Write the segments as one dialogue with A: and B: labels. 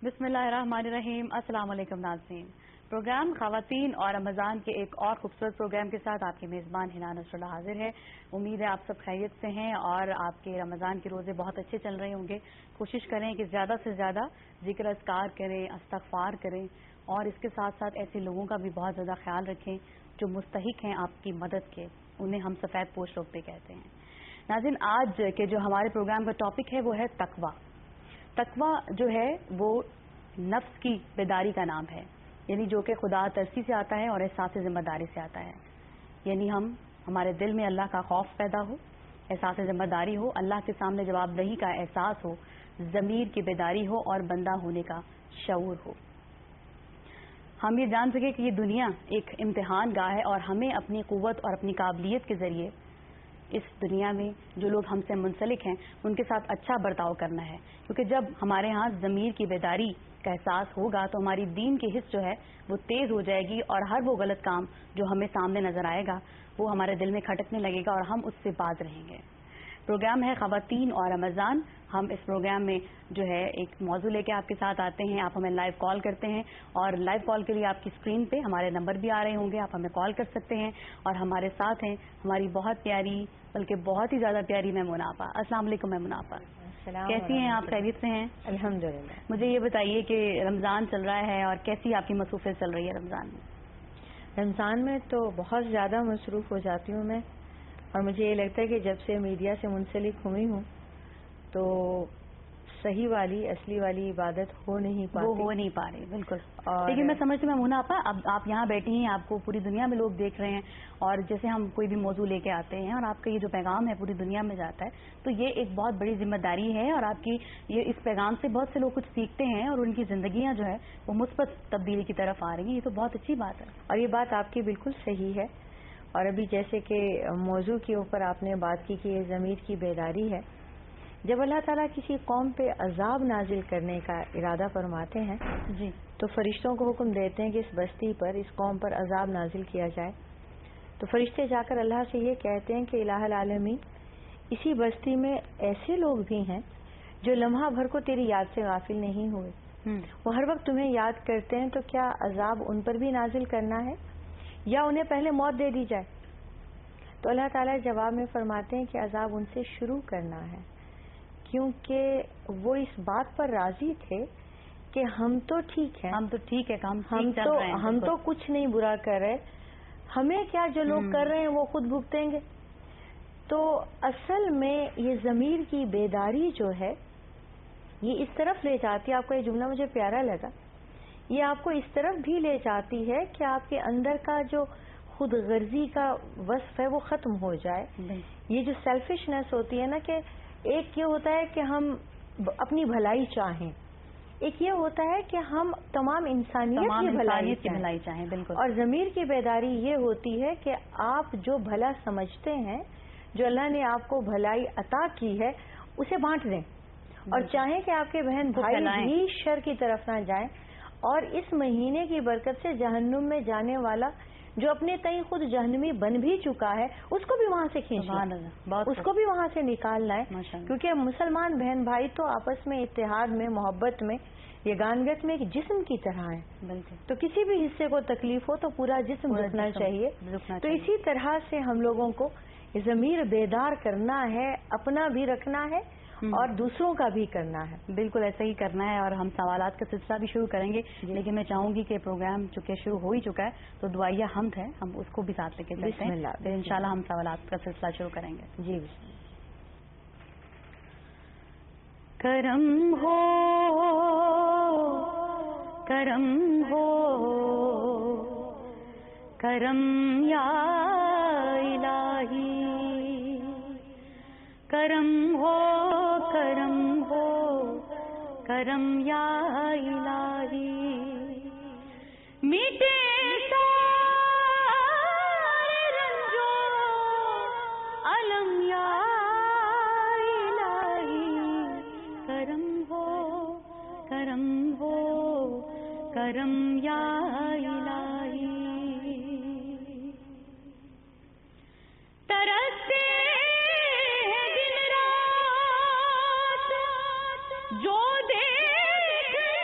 A: بسم اللہ الرحمن الرحیم۔ السلام علیکم ناظرین، پروگرام خواتین اور رمضان کے ایک اور خوبصورت پروگرام کے ساتھ آپ کی میزبان حنا نصر اللہ حاضر ہے۔ امید ہے آپ سب خیریت سے ہیں اور آپ کے رمضان کے روزے بہت اچھے چل رہے ہوں گے۔ کوشش کریں کہ زیادہ سے زیادہ ذکر اذکار کریں، استغفار کریں اور اس کے ساتھ ساتھ ایسے لوگوں کا بھی بہت زیادہ خیال رکھیں جو مستحق ہیں آپ کی مدد کے، انہیں ہم سفید پوش لوگ بھی کہتے ہیں۔ ناظرین، آج کے جو ہمارے پروگرام کا ٹاپک ہے وہ ہے تقوی۔ تقوی جو ہے وہ نفس کی بیداری کا نام ہے، یعنی جو کہ خدا ترسی سے آتا ہے اور احساس ذمہ داری سے آتا ہے، یعنی ہمارے دل میں اللہ کا خوف پیدا ہو، احساس ذمہ داری ہو، اللہ کے سامنے جواب دہی کا احساس ہو، ضمیر کی بیداری ہو اور بندہ ہونے کا شعور ہو۔ ہم یہ جان سکیں کہ یہ دنیا ایک امتحان گاہ ہے اور ہمیں اپنی قوت اور اپنی قابلیت کے ذریعے اس دنیا میں جو لوگ ہم سے منسلک ہیں ان کے ساتھ اچھا برتاؤ کرنا ہے، کیونکہ جب ہمارے ہاں ضمیر کی بیداری کا احساس ہوگا تو ہماری دین کی حس جو ہے وہ تیز ہو جائے گی اور ہر وہ غلط کام جو ہمیں سامنے نظر آئے گا وہ ہمارے دل میں کھٹکنے لگے گا اور ہم اس سے باز رہیں گے۔ پروگرام ہے خواتین اور رمضان۔ ہم اس پروگرام میں جو ہے ایک موضوع لے کے آپ کے ساتھ آتے ہیں، آپ ہمیں لائیو کال کرتے ہیں اور لائیو کال کے لیے آپ کی اسکرین پہ ہمارے نمبر بھی آ رہے ہوں گے، آپ ہمیں کال کر سکتے ہیں اور ہمارے ساتھ ہیں ہماری بہت پیاری بلکہ بہت ہی زیادہ پیاری میمونہ آپا۔ السلام علیکم میمونہ آپا، کیسی ہیں آپ؟ خیریت سے ہیں؟
B: الحمدللہ۔
A: مجھے یہ بتائیے کہ رمضان چل رہا ہے اور کیسی آپ کی مصروفیت چل رہی ہے رمضان میں؟
B: رمضان میں تو بہت زیادہ مصروف ہو جاتی ہوں میں، اور مجھے یہ لگتا ہے کہ جب سے میڈیا سے منسلک ہوئی ہوں تو صحیح والی اصلی والی عبادت ہو نہیں پاتی،
A: وہ ہو نہیں پا رہی، بالکل۔
B: اور
A: لیکن میں سمجھتی ہوں میمونہ آپا، اب آپ یہاں بیٹھی ہیں، آپ کو پوری دنیا میں لوگ دیکھ رہے ہیں اور جیسے ہم کوئی بھی موضوع لے کے آتے ہیں اور آپ کا یہ جو پیغام ہے پوری دنیا میں جاتا ہے تو یہ ایک بہت بڑی ذمہ داری ہے اور آپ کی یہ اس پیغام سے بہت سے لوگ کچھ سیکھتے ہیں اور ان کی زندگیاں جو ہے وہ مثبت تبدیلی کی طرف آ رہی ہیں، یہ تو بہت اچھی بات ہے۔
B: اور یہ بات آپ کی بالکل صحیح ہے۔ اور ابھی جیسے کہ موضوع کے اوپر آپ نے بات کی کہ یہ ضمیر کی بیداری ہے، جب اللہ تعالیٰ کسی قوم پہ عذاب نازل کرنے کا ارادہ فرماتے ہیں
A: جی
B: تو فرشتوں کو حکم دیتے ہیں کہ اس بستی پر، اس قوم پر عذاب نازل کیا جائے، تو فرشتے جا کر اللہ سے یہ کہتے ہیں کہ الہ العالمین، اسی بستی میں ایسے لوگ بھی ہیں جو لمحہ بھر کو تیری یاد سے غافل نہیں ہوئے، وہ ہر وقت تمہیں یاد کرتے ہیں، تو کیا عذاب ان پر بھی نازل کرنا ہے یا انہیں پہلے موت دے دی جائے؟ تو اللہ تعالیٰ جواب میں فرماتے ہیں کہ عذاب ان سے شروع کرنا ہے، کیونکہ وہ اس بات پر راضی تھے کہ ہم تو ٹھیک ہیں،
A: ہم تو ٹھیک ہے،
B: ہم تو کچھ نہیں برا کر رہے، ہمیں کیا، جو لوگ کر رہے ہیں وہ خود بھگتیں گے۔ تو اصل میں یہ ضمیر کی بیداری جو ہے یہ اس طرف لے جاتی ہے، آپ کا یہ جملہ مجھے پیارا لگا، یہ آپ کو اس طرف بھی لے جاتی ہے کہ آپ کے اندر کا جو خود غرضی کا وصف ہے وہ ختم ہو جائے۔ یہ جو سیلفشنس ہوتی ہے نا، کہ ایک یہ ہوتا ہے کہ ہم اپنی بھلائی چاہیں، ایک یہ ہوتا ہے کہ ہم تمام انسانیت کی بھلائی
A: چاہیں، بالکل۔
B: اور ضمیر کی بیداری یہ ہوتی ہے کہ آپ جو بھلا سمجھتے ہیں، جو اللہ نے آپ کو بھلائی عطا کی ہے، اسے بانٹ دیں اور چاہیں کہ آپ کے بہن بھائی بھی شر کی طرف نہ جائیں، اور اس مہینے کی برکت سے جہنم میں جانے والا جو اپنے تئیں خود جہنمی بن بھی چکا ہے اس کو بھی وہاں سے کھینچنا، اس کو بھی وہاں سے نکالنا ہے، کیونکہ مسلمان بہن بھائی تو آپس میں اتحاد میں، محبت میں، یگانگت میں ایک جسم کی طرح ہیں، تو کسی بھی حصے کو تکلیف ہو تو پورا جسم رکنا چاہیے۔ تو اسی طرح سے ہم لوگوں کو ضمیر بیدار کرنا ہے، اپنا بھی رکھنا ہے اور دوسروں کا بھی کرنا ہے،
A: بالکل ایسا ہی کرنا ہے۔ اور ہم سوالات کا سلسلہ بھی شروع کریں گے، لیکن میں چاہوں گی کہ پروگرام چونکہ شروع ہو ہی چکا ہے تو دعائیہ حمد ہے، ہم اس کو بھی ساتھ لے کے چلتے ہیں، پھر انشاءاللہ ہم سوالات کا سلسلہ شروع کریں گے۔
B: جی بسم اللہ۔
A: کرم ہو کرم ہو کرم یا الہی، کرم ہو کرم ہو کرم یا الہی، میٹے سارے رنجو علم یا کرم ہو کرم یا الہی، ترستے ہیں دن رات جو دیکھنے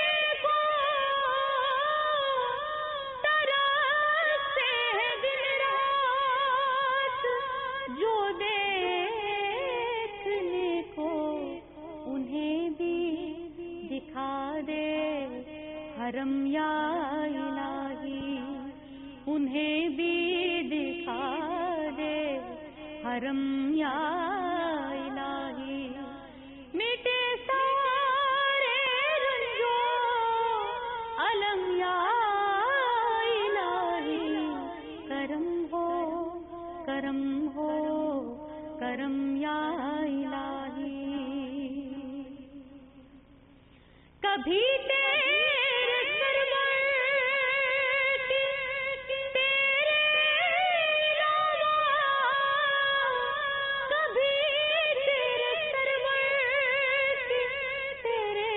A: حرم یا الہی انہیں بھی دکھا دے حرم یا الہی مٹے سارے رنجو علم یا الہی کرم ہو کرم ہو کرم یا الہی کبھی تیرے سرور کی تیرے علاوہ کبھی تیرے سرور کی تیرے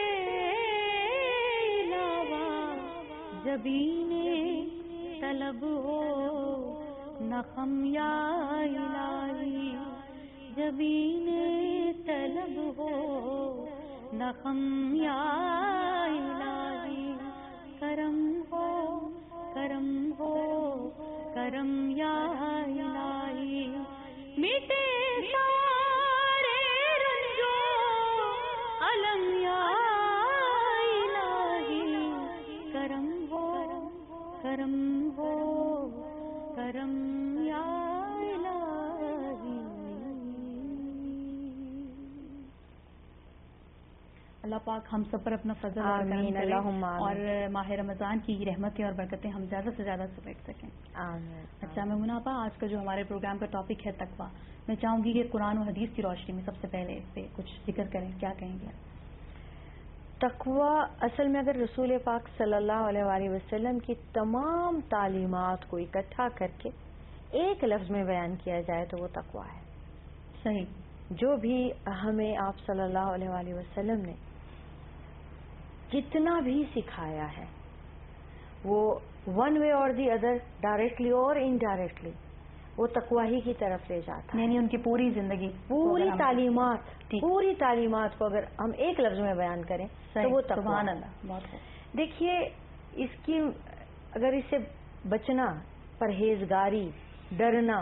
A: علاوہ جبین طلب ہو نخم یا الہی جبین طلب ہو نخم یا الہی کرم ہو کرم ہو کرم یا الہی مٹے سارے رنجو علم یا الہی کرم ہو کرم ہو کرم یا اللہ پاک ہم سب پر اپنا فضل اور کرم کرے اور ماہ رمضان کی رحمتیں اور برکتیں ہم زیادہ سے زیادہ سمیٹ سکیں. اچھا میمونہ آپا، آج کا جو ہمارے پروگرام کا ٹاپک ہے تقویٰ، میں چاہوں گی کہ قرآن و حدیث کی روشنی میں سب سے پہلے اس پہ کچھ ذکر کریں. کیا کہیں گے؟
B: تقویٰ اصل میں اگر رسول پاک صلی اللہ علیہ وآلہ وسلم کی تمام تعلیمات کو اکٹھا کر کے ایک لفظ میں بیان کیا جائے تو وہ تقویٰ ہے.
A: صحیح.
B: جو بھی ہمیں آپ صلی اللہ علیہ وآلہ وسلم نے جتنا بھی سکھایا ہے وہ ون وے اور دی ادر، ڈائریکٹلی اور انڈائریکٹلی، وہ تقویٰ ہی کی طرف لے جاتا ہے.
A: یعنی ان کی پوری زندگی،
B: پوری تعلیمات کو اگر ہم ایک لفظ میں بیان کریں تو وہ تقویٰ.
A: سبحان اللہ. بہت
B: دیکھیے، اس کی اگر اس سے بچنا، پرہیزگاری، ڈرنا،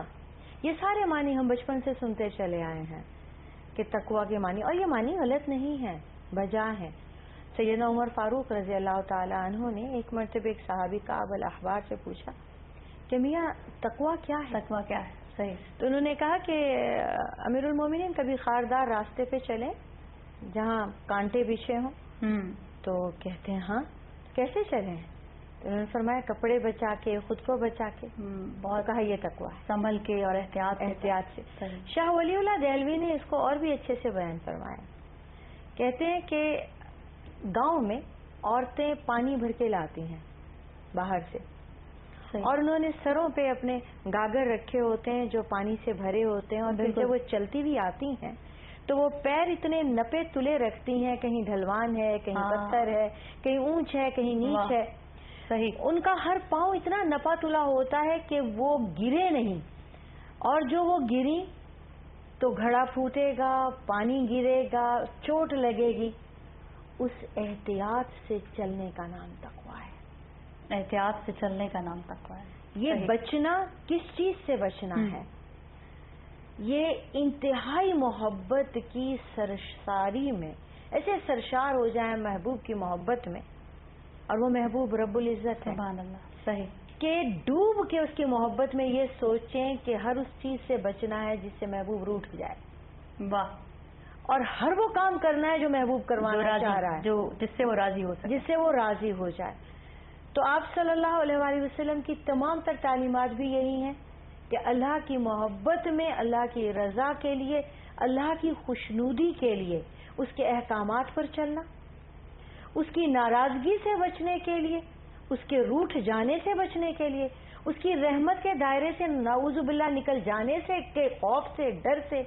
B: یہ سارے معنی ہم بچپن سے سنتے چلے آئے ہیں کہ تقویٰ کے معنی، اور یہ معنی غلط نہیں ہے، بجا ہے. سیدنا عمر فاروق رضی اللہ تعالی عنہ نے ایک مرتبہ ایک صحابی کعب الاحبار سے پوچھا کہ میاں تقویٰ کیا ہے؟
A: تقویٰ کیا ہے؟ صحیح.
B: تو انہوں نے کہا کہ امیر المومنین کبھی خاردار راستے پہ چلیں جہاں کانٹے بچھے ہوں. تو کہتے ہیں ہاں کیسے چلیں؟ تو انہوں نے فرمایا کپڑے بچا کے، خود کو بچا کے. بہت کہا یہ تقویٰ ہے،
A: سنبھل کے اور احتیاط
B: سے. شاہ ولی اللہ دہلوی نے اس کو اور بھی اچھے سے بیان فرمایا. کہتے ہیں کہ گاؤں میں عورتیں پانی بھر کے لاتی ہیں باہر سے، اور انہوں نے سروں پہ اپنے گاگر رکھے ہوتے ہیں جو پانی سے بھرے ہوتے ہیں، اور پھر جب وہ چلتی بھی آتی ہیں تو وہ پیر اتنے نپے تلے رکھتی ہیں، کہیں ڈھلوان ہے، کہیں پتھر ہے، کہیں اونچ ہے، کہیں نیچ ہے.
A: صحیح.
B: ان کا ہر پاؤں اتنا نپا تلا ہوتا ہے کہ وہ گرے نہیں، اور جو وہ گری تو گھڑا پھوٹے گا، پانی گرے گا، چوٹ لگے گی. اس احتیاط سے چلنے کا نام تقویٰ ہے.
A: احتیاط سے چلنے کا نام تقویٰ ہے.
B: یہ بچنا کس چیز سے بچنا ہے؟ یہ انتہائی محبت کی سرشاری میں ایسے سرشار ہو جائے محبوب کی محبت میں، اور وہ محبوب رب العزت ہے.
A: سبحان اللہ. صحیح.
B: کہ ڈوب کے اس کی محبت میں یہ سوچیں کہ ہر اس چیز سے بچنا ہے جس سے محبوب روٹھ جائے.
A: واہ.
B: اور ہر وہ کام کرنا ہے جو محبوب کروانا چاہ رہا ہے،
A: جس سے وہ راضی ہو سکے،
B: جس سے وہ راضی ہو جائے. تو آپ صلی اللہ علیہ وآلہ وسلم کی تمام تر تعلیمات بھی یہی ہیں کہ اللہ کی محبت میں، اللہ کی رضا کے لیے، اللہ کی خوشنودی کے لیے اس کے احکامات پر چلنا، اس کی ناراضگی سے بچنے کے لیے، اس کے روٹھ جانے سے بچنے کے لیے، اس کی رحمت کے دائرے سے نعوذ باللہ نکل جانے سے، کے خوف سے، ڈر سے،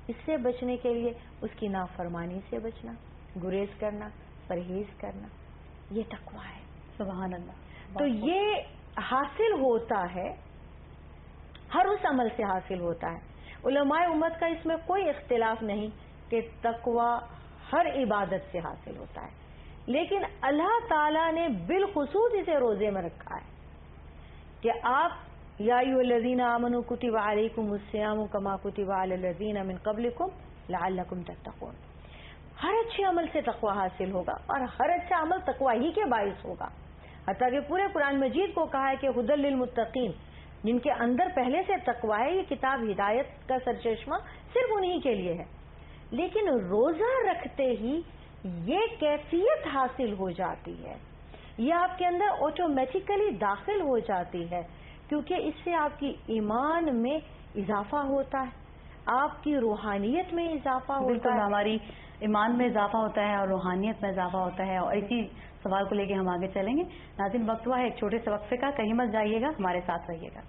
B: اس سے بچنے کے لیے اس کی نافرمانی سے بچنا، گریز کرنا، پرہیز کرنا. یہ تقویٰ ہے.
A: سبحان اللہ.
B: تو یہ حاصل ہوتا ہے، ہر اس عمل سے حاصل ہوتا ہے. علماء امت کا اس میں کوئی اختلاف نہیں کہ تقویٰ ہر عبادت سے حاصل ہوتا ہے، لیکن اللہ تعالیٰ نے بالخصوص اسے روزے میں رکھا ہے کہ آپ یا ایھا الذین آمنوا کتب علیکم الصیام کما کتب علی الذین من قبلکم لعلکم تتقون. ہر اچھے عمل سے تقوی حاصل ہوگا اور ہر اچھا عمل تقوی ہی کے باعث ہوگا. حتیٰ کہ پورے قرآن مجید کو کہا ہے کہ ہدی للمتقین، جن کے اندر پہلے سے تقوی ہے. یہ کتاب ہدایت کا سرچشمہ صرف انہی کے لیے ہے. لیکن روزہ رکھتے ہی یہ کیفیت حاصل ہو جاتی ہے، یہ آپ کے اندر آٹومیٹیکلی داخل ہو جاتی ہے، کیونکہ اس سے آپ کی ایمان میں اضافہ ہوتا ہے، آپ کی روحانیت میں اضافہ ہوتا ہے.
A: ہماری ایمان میں اضافہ ہوتا ہے اور روحانیت میں اضافہ ہوتا ہے. اور اسی سوال کو لے کے ہم آگے چلیں گے. ناظرین، وقت ہوا ہے ایک چھوٹے سے وقفے کا، کہیں مت جائیے گا، ہمارے ساتھ رہیے گا.